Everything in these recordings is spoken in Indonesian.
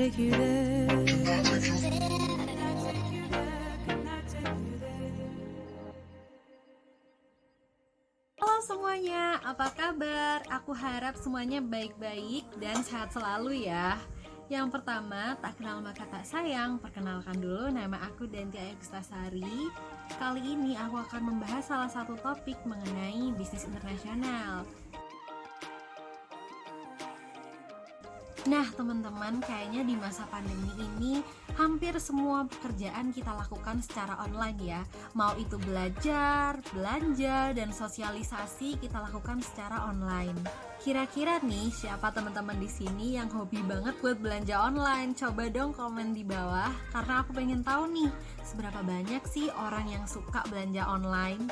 take you there? Halo semuanya, apa kabar? Aku harap semuanya baik-baik dan sehat selalu ya. Yang pertama, tak kenal maka tak sayang. Perkenalkan dulu, nama aku Danti Agustasari. Kali ini aku akan membahas salah satu topik mengenai bisnis internasional. Nah teman-teman, kayaknya di masa pandemi ini hampir semua pekerjaan kita lakukan secara online ya. Mau itu belajar, belanja, dan sosialisasi kita lakukan secara online. Kira-kira nih siapa teman-teman di sini yang hobi banget buat belanja online? Coba dong komen di bawah, karena aku pengen tahu nih seberapa banyak sih orang yang suka belanja online.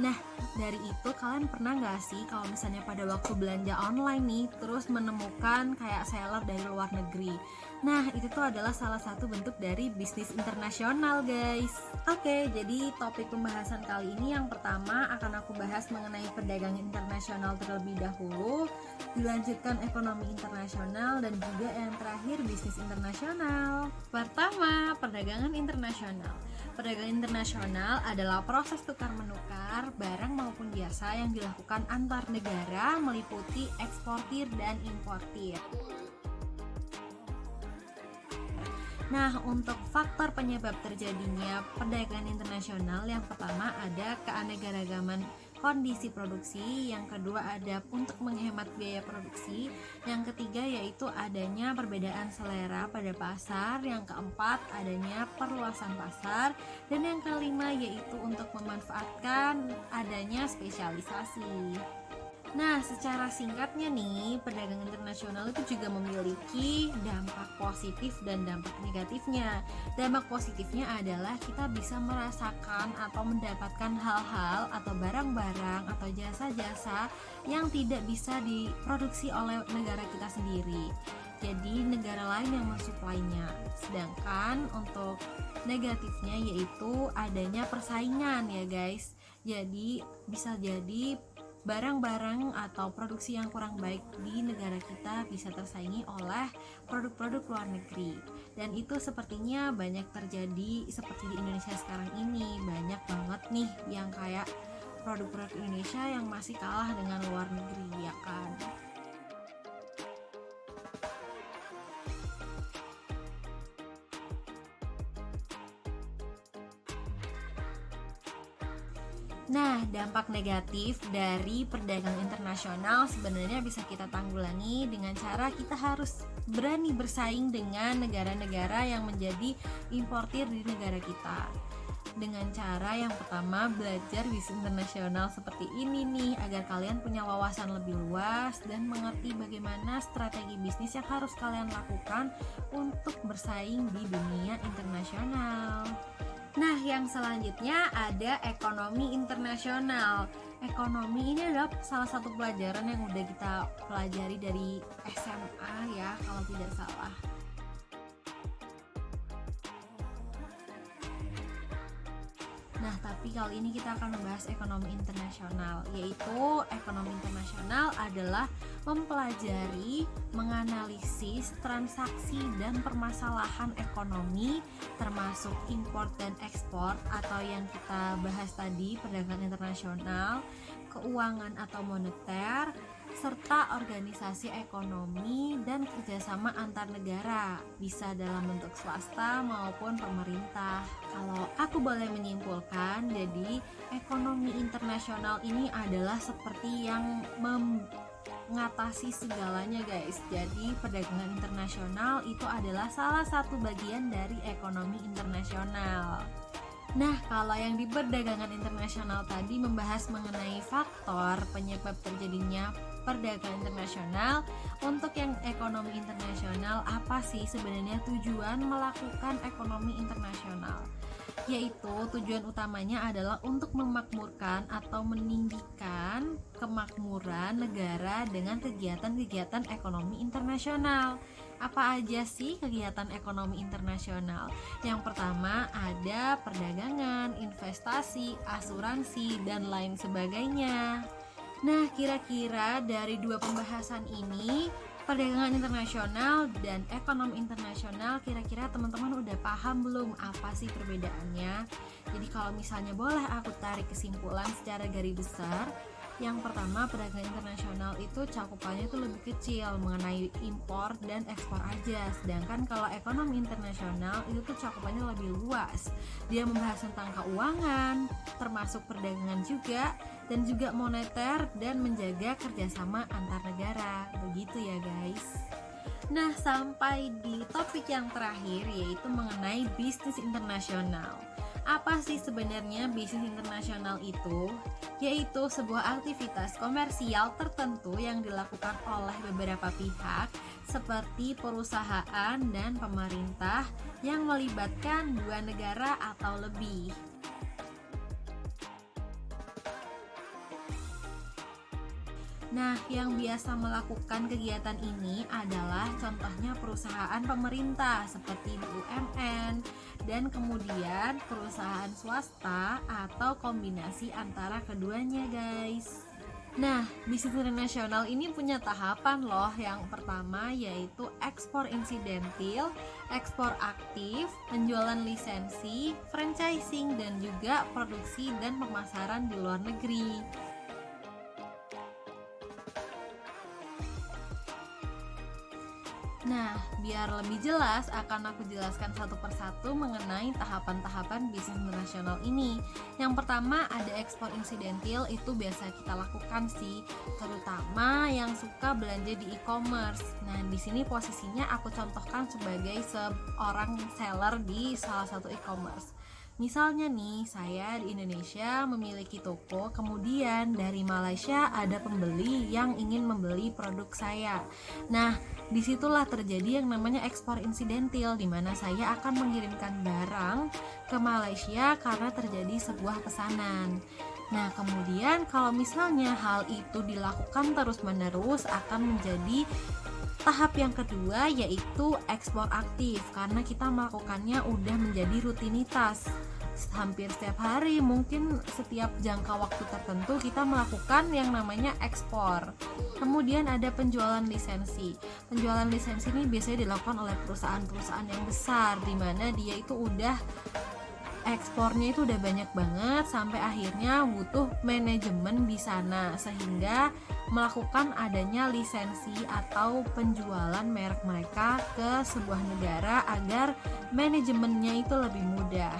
Nah, dari itu kalian pernah gak sih kalau misalnya pada waktu belanja online nih terus menemukan kayak seller dari luar negeri? Nah, itu tuh adalah salah satu bentuk dari bisnis internasional guys. Oke, jadi topik pembahasan kali ini yang pertama akan aku bahas mengenai perdagangan internasional terlebih dahulu, dilanjutkan ekonomi internasional, dan juga yang terakhir bisnis internasional. Pertama, perdagangan internasional. Perdagangan internasional adalah proses tukar-menukar barang maupun jasa yang dilakukan antar negara meliputi eksportir dan importir. Nah, untuk faktor penyebab terjadinya perdagangan internasional, yang pertama ada keanekaragaman kondisi produksi, yang kedua ada untuk menghemat biaya produksi, yang ketiga yaitu adanya perbedaan selera pada pasar, yang keempat adanya perluasan pasar, dan yang kelima yaitu untuk memanfaatkan adanya spesialisasi. Nah, secara singkatnya nih, perdagangan internasional itu juga memiliki dampak positif dan dampak negatifnya. Dampak positifnya adalah kita bisa merasakan atau mendapatkan hal-hal atau barang-barang atau jasa-jasa yang tidak bisa diproduksi oleh negara kita sendiri. Jadi negara lain yang mensuplainya. Sedangkan untuk negatifnya yaitu adanya persaingan ya guys. Jadi bisa jadi barang-barang atau produksi yang kurang baik di negara kita bisa tersaingi oleh produk-produk luar negeri, dan itu sepertinya banyak terjadi seperti di Indonesia sekarang ini. Banyak banget nih yang kayak produk-produk Indonesia yang masih kalah dengan luar negeri ya kan. Nah, dampak negatif dari perdagangan internasional sebenarnya bisa kita tanggulangi dengan cara kita harus berani bersaing dengan negara-negara yang menjadi importir di negara kita. Dengan cara yang pertama, belajar bisnis internasional seperti ini nih, agar kalian punya wawasan lebih luas dan mengerti bagaimana strategi bisnis yang harus kalian lakukan untuk bersaing di dunia internasional. Nah, yang selanjutnya ada ekonomi internasional. Ekonomi ini adalah salah satu pelajaran yang udah kita pelajari dari SMA ya, kalau tidak salah. Nah, tapi kali ini kita akan membahas ekonomi internasional, yaitu ekonomi internasional adalah mempelajari, menganalisis transaksi dan permasalahan ekonomi termasuk import dan ekspor atau yang kita bahas tadi, perdagangan internasional, keuangan atau moneter, serta organisasi ekonomi dan kerjasama antar negara, bisa dalam bentuk swasta maupun pemerintah. Kalau aku boleh menyimpulkan, jadi ekonomi internasional ini adalah seperti yang mengatasi segalanya guys. Jadi perdagangan internasional itu adalah salah satu bagian dari ekonomi internasional. Nah, kalau yang di perdagangan internasional tadi membahas mengenai faktor penyebab terjadinya perdagangan internasional. Untuk yang ekonomi internasional, apa sih sebenarnya tujuan melakukan ekonomi internasional? Yaitu tujuan utamanya adalah untuk memakmurkan atau meninggikan kemakmuran negara dengan kegiatan-kegiatan ekonomi internasional. Apa aja sih kegiatan ekonomi internasional? Yang pertama ada perdagangan, investasi, asuransi, dan lain sebagainya. Nah, kira-kira dari dua pembahasan ini, Perdagangan internasional dan ekonomi internasional, kira-kira teman-teman udah paham belum apa sih perbedaannya? Jadi kalau misalnya boleh aku tarik kesimpulan secara garis besar, yang pertama, perdagangan internasional itu cakupannya itu lebih kecil mengenai impor dan ekspor aja. Sedangkan kalau ekonomi internasional itu tuh cakupannya lebih luas. Dia membahas tentang keuangan, termasuk perdagangan juga, dan juga moneter dan menjaga kerjasama antar negara. Begitu ya guys. Nah, sampai di topik yang terakhir, yaitu mengenai bisnis internasional. Apa sih sebenarnya bisnis internasional itu? Yaitu sebuah aktivitas komersial tertentu yang dilakukan oleh beberapa pihak seperti perusahaan dan pemerintah yang melibatkan dua negara atau lebih. Nah, yang biasa melakukan kegiatan ini adalah contohnya perusahaan pemerintah seperti BUMN dan kemudian perusahaan swasta atau kombinasi antara keduanya, guys. Nah, bisnis internasional ini punya tahapan loh. Yang pertama yaitu ekspor insidentil, ekspor aktif, penjualan lisensi, franchising, dan juga produksi dan pemasaran di luar negeri. Nah, biar lebih jelas akan aku jelaskan satu persatu mengenai tahapan-tahapan bisnis internasional ini. Yang pertama ada ekspor insidentil, itu biasa kita lakukan sih, terutama yang suka belanja di e-commerce. Nah, di sini posisinya aku contohkan sebagai seorang seller di salah satu e-commerce. Misalnya nih, saya di Indonesia memiliki toko, kemudian dari Malaysia ada pembeli yang ingin membeli produk saya. Nah, disitulah terjadi yang namanya ekspor insidentil, di mana saya akan mengirimkan barang ke Malaysia karena terjadi sebuah pesanan. Nah, kemudian kalau misalnya hal itu dilakukan terus-menerus akan menjadi tahap yang kedua, yaitu ekspor aktif, karena kita melakukannya udah menjadi rutinitas. Hampir setiap hari, mungkin setiap jangka waktu tertentu kita melakukan yang namanya ekspor. Kemudian ada penjualan lisensi. Penjualan lisensi ini biasanya dilakukan oleh perusahaan-perusahaan yang besar, di mana dia itu udah ekspornya itu udah banyak banget sampai akhirnya butuh manajemen di sana, sehingga melakukan adanya lisensi atau penjualan merek mereka ke sebuah negara agar manajemennya itu lebih mudah.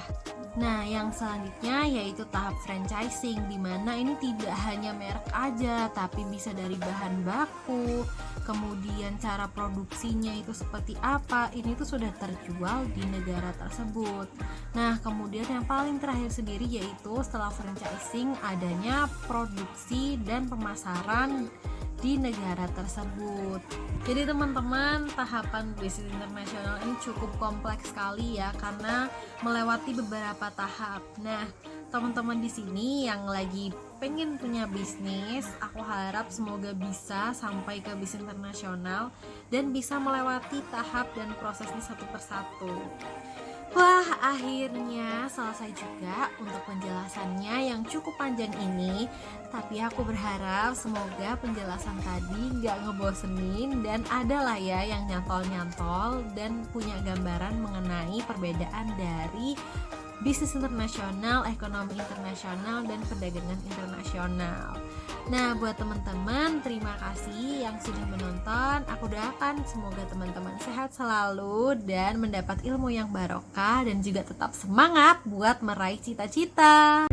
Nah, yang selanjutnya yaitu tahap franchising, di mana ini tidak hanya merek aja, tapi bisa dari bahan baku, kemudian cara produksinya itu seperti apa, ini tuh sudah terjual di negara tersebut. Nah, kemudian yang paling terakhir sendiri yaitu setelah franchising adanya produksi dan pemasaran di negara tersebut. Jadi teman-teman, tahapan bisnis internasional ini cukup kompleks sekali ya, karena melewati beberapa tahap. Nah, teman-teman di sini yang lagi pengen punya bisnis, aku harap semoga bisa sampai ke bisnis internasional dan bisa melewati tahap dan prosesnya satu persatu. Wah, akhirnya selesai juga untuk penjelasannya yang cukup panjang ini. Tapi aku berharap semoga penjelasan tadi gak ngebosenin dan ada lah ya yang nyantol-nyantol dan punya gambaran mengenai perbedaan dari bisnis internasional, ekonomi internasional, dan perdagangan internasional. Nah, buat teman-teman, terima kasih yang sudah menonton. Aku doakan semoga teman-teman sehat selalu dan mendapat ilmu yang barokah dan juga tetap semangat buat meraih cita-cita.